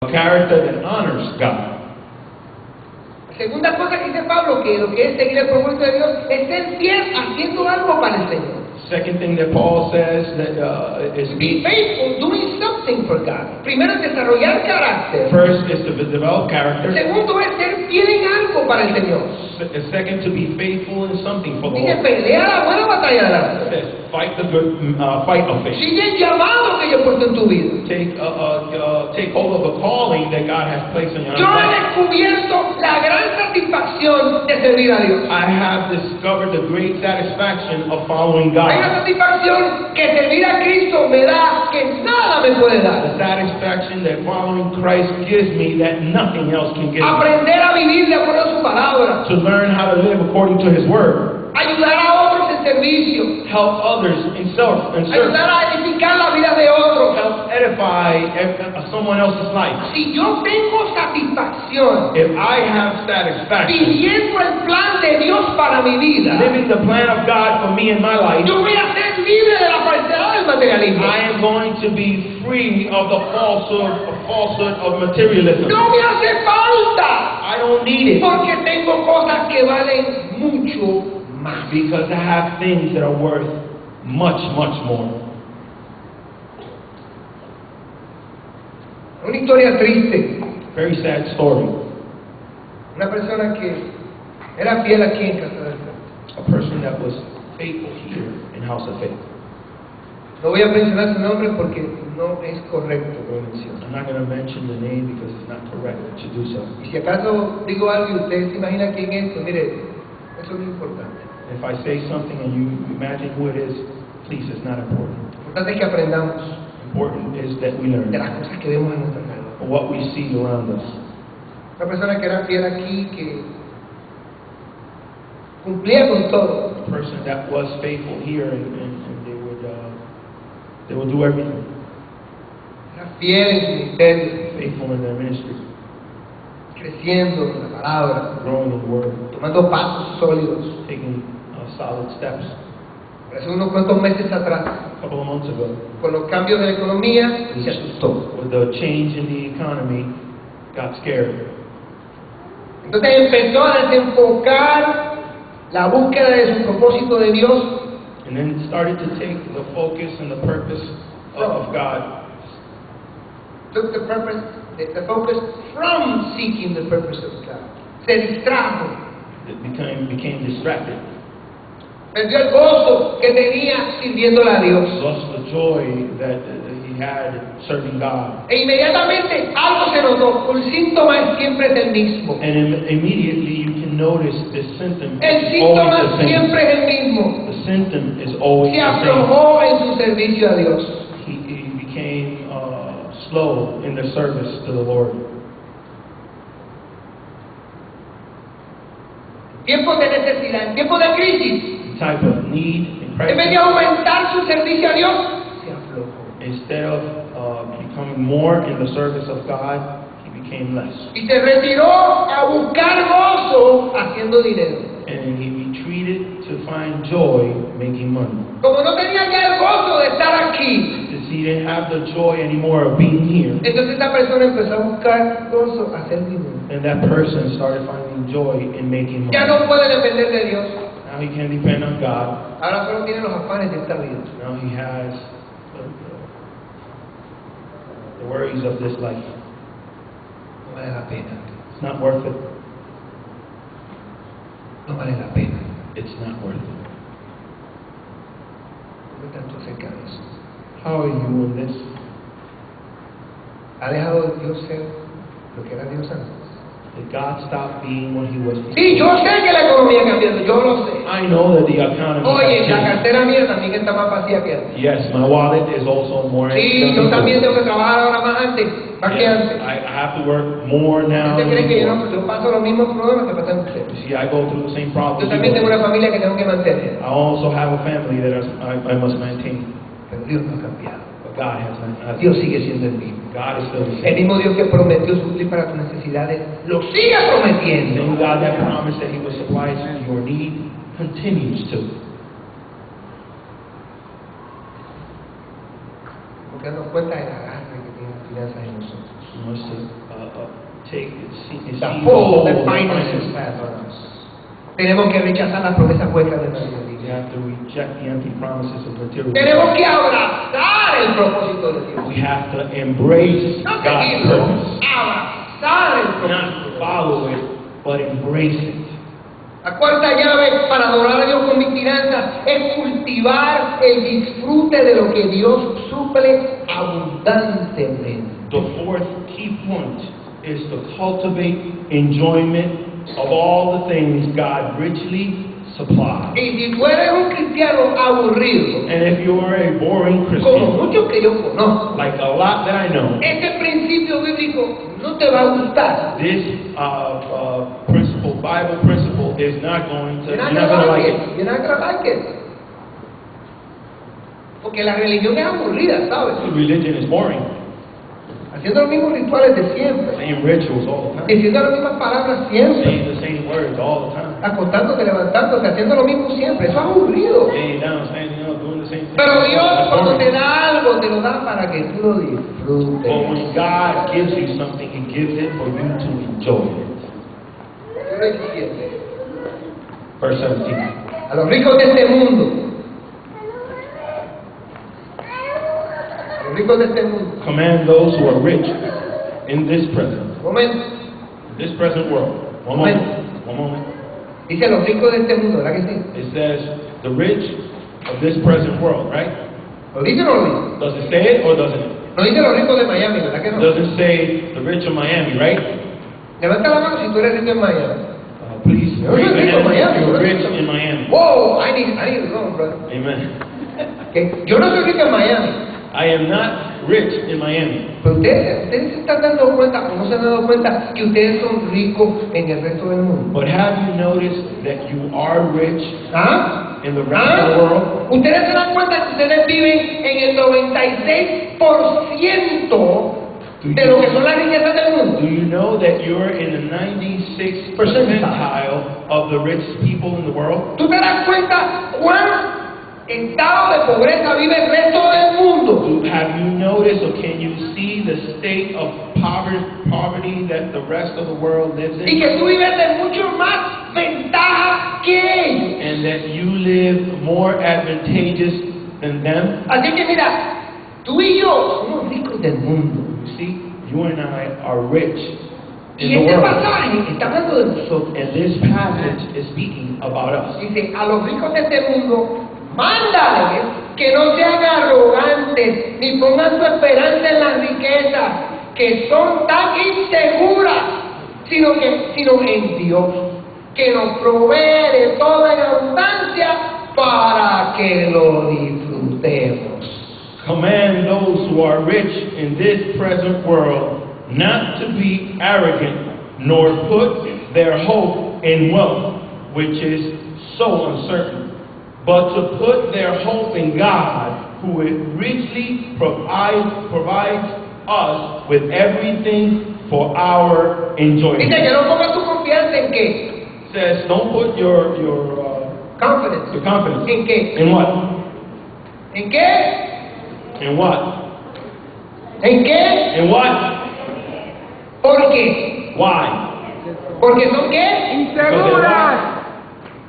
a character that honors God. Segunda cosa que dice Pablo, que lo que es seguir el propósito de Dios es ser fiel haciendo algo para el Señor. Second thing that Paul says that is Be faithful, doing something for God. Primero es desarrollar carácter. first is to develop character. Segundo es ser fiel en algo para el Señor. Second, to be faithful in something for the Dice, Lord. pelea la buena batalla de la It fe. says, fight the good fight of faith. Sigue el llamado que yo he puesto en tu vida. Take hold of the calling that God has placed on your Yo he life. descubierto la gran satisfacción de servir a Dios. I have discovered the great satisfaction of following Hay God. una satisfacción que servir a Cristo me da que nada me puede dar. The satisfaction that following Christ gives me that nothing else can give me. Aprender a vivir de acuerdo a su palabra. To learn how to live according to His Word. Ayudar a otros en servicio. Help others in service. Ayudar a edificar la vida de otros. Help edify someone else's life. Si yo tengo satisfacción If I have satisfaction viviendo el plan de Dios para mi vida, living the plan of God for me in my life, yo voy a ser libre de la falsedad del materialismo. I am going to be free of the falsehood of materialism. No me hace falta, I don't need it porque tengo cosas que valen mucho más. because I have things that are worth much, much more. Una historia triste. Very sad story. Una persona que era fiel aquí en Casa del Santo. A person that was faithful here in House of Faith. No voy a mencionar su nombre porque no es correcto que lo mencione. I'm not going to mention the name because it's not correct to do so. Y si acaso digo algo y usted se imagina quién es, pues mire, eso no es importante. If I say something and you imagine who it is, please, it's not important. Lo importante es que aprendamos Important is that we learn de las cosas que vemos en nuestra alrededor. what we see around us. Una persona que era fiel aquí, que cumplía con todo. A person that was faithful here and they would do everything. Era fiel en su ministerio, Faithful in their ministry, creciendo en la palabra, growing in the Word, tomando pasos sólidos. taking solid steps. Hace unos cuantos meses atrás, A couple of months ago, con los cambios de la economía, se asustó. with the change in the economy, got scared. Entonces empezó a desenfocar la búsqueda de su propósito de Dios And then started to take the focus and the purpose of God. took the focus from seeking the purpose of God. Se distrajo, It became distracted. perdió el gozo que tenía sirviéndole a Dios. Lost the joy that he had serving God. E inmediatamente algo se notó, un síntoma es siempre el mismo. And immediately you can notice the symptom El is always síntoma the same. siempre es el mismo. The symptom is always Se the same. aflojó en su servicio a Dios. He became slow in the service to the Lord. Tiempos de necesidad, en tiempos de crisis, The type of need and en vez de crisis. aumentar su servicio a Dios, se aflojó. Instead of becoming more in the service of God, he became less. Y se retiró a buscar gozo haciendo dinero. And he retreated to find joy making money. Como no tenía ya el gozo de estar aquí, Because he didn't have the joy anymore of being here. entonces esta persona empezó a buscar gozo, a hacer dinero. And that person started finding joy in making money. Ya no puede depender de Dios. Now he can depend on God. Ahora solo tiene los afanes de esta vida. Now he has the worries of this life. No vale la pena. It's not worth it. No vale la pena. It's not worth it. ¿Cómo están tú acerca de eso? How are you in this? ¿Ha dejado Dios ser lo que era Dios antes? Did God stop being what he was Sí, yo before? sé que la economía ha cambiado, yo lo sé. I know that the economy Oye, has la changed. cartera mía también está más vacía que antes. Yes, my wallet is also more Sí, empty yo than también before. tengo que trabajar ahora más más que Yes, antes. I have to work more now. ¿Usted than cree que before. yo paso los mismos problemas que pasan ustedes? You see, I go through the same Yo problems. también you tengo go una familia que tengo que mantener. through. I also have a family that I must maintain. Pero Dios no ha cambiado. But God has not. Dios sigue siendo el mismo. God is still the El same. mismo Dios que prometió suplir para tus necesidades, lo sigue The prometiendo. same God that promised that he would supply your need continues to. Porque darnos cuenta de la garra que tienen las finanzas en nosotros. us to take and The see full the the finances. finances path on us. Tenemos que rechazar las promesas huecas de nuestra We vida. have to reject the empty promises of material. Tenemos que abrazar el propósito de Dios. We have to embrace No God's seguirlo, purpose. abrazar el propósito. Not follow it, but embrace it. La cuarta llave para adorar a Dios con vigilancia es cultivar el disfrute de lo que Dios suple abundantemente. The fourth key point is to cultivate enjoyment of all the things God richly supplies. Y si tú eres un cristiano aburrido, And if you are a boring como Christian, muchos que yo conozco, like a lot that I know, este principio bíblico no te va a gustar. this principle, Bible principle, is not going to, You're you're not not gonna going to like like it. it. You're not gonna like it. Porque la religión es aburrida, ¿sabes? Religion is boring. Haciendo los mismos rituales de siempre, Saying rituals all the time. diciendo las mismas palabras siempre, Saying the same words all the time. acostándote, levantándote, haciendo lo mismo siempre. Eso es aburrido. Laying down, standing up, doing the same thing. Pero Dios That's cuando boring. te da algo, te lo da para que tú lo But disfrutes. when God gives you something, He gives it for you to enjoy it. Verse 17. A los ricos de este mundo, a los ricos de este mundo, Command those who are rich in this present, un momento, this present world. One moment. One moment. dice a los ricos de este mundo, ¿verdad que sí? It says the rich of this present world, right? ¿Lo dice o no lo dice? Does it say it or doesn't it? No dice los ricos de Miami, ¿verdad que no? Doesn't say the rich of Miami, right? Levanta la mano si tú eres rico en Miami. Please Yo raise soy your rico en hand Miami, if you're ¿verdad? rich in Miami. Whoa, I need to know, brother. Amen. Que yo no soy rico en Miami, I am not rich in Miami. pero ustedes se están dando cuenta o no se han dado cuenta que ustedes son ricos en el resto del mundo. But have you noticed that you are rich ¿Ah? in the rest of the world? Ustedes se dan cuenta que ustedes viven en el 96% de lo que son las riquezas del mundo. Do you know that you're in the 96th percentile of the richest people in the world? ¿Tú te das cuenta cuán estado de pobreza vive el resto del mundo? Have you noticed or can you see the state of poverty that the rest of the world lives Y in? que tú vives de mucho más ventaja que ellos. And that you live more advantageous than them? Así que mira, tú y yo somos ricos del mundo. You see, you and I are rich in Y the este world. pasaje está hablando de nosotros. And this passage is speaking about us. Dice, a los ricos de este mundo, mándales que no sean arrogantes, ni pongan su esperanza en las riquezas, que son tan inseguras, sino en Dios, que nos provee de toda en abundancia para que lo disfrutemos. Command those who are rich in this present world not to be arrogant, nor put their hope in wealth, which is so uncertain, but to put their hope in God, who richly provides us with everything for our enjoyment. Dice que no pongas tu confianza en qué. Says, don't put your Confidence. confidence ¿En qué? in what? ¿En qué? In what? ¿En qué? In what? ¿Por qué? Why? Porque son qué? Inseguras.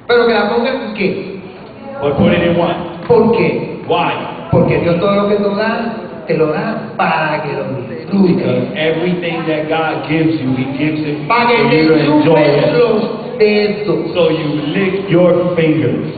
Pero que la pongan en qué. But put it in what? ¿Por qué? Why? Porque Dios todo lo que te lo da para que lo Because disfrutes. everything that God gives you, He gives it Para for que you to te enjoy chupes it. los dedos. So you lick your fingers.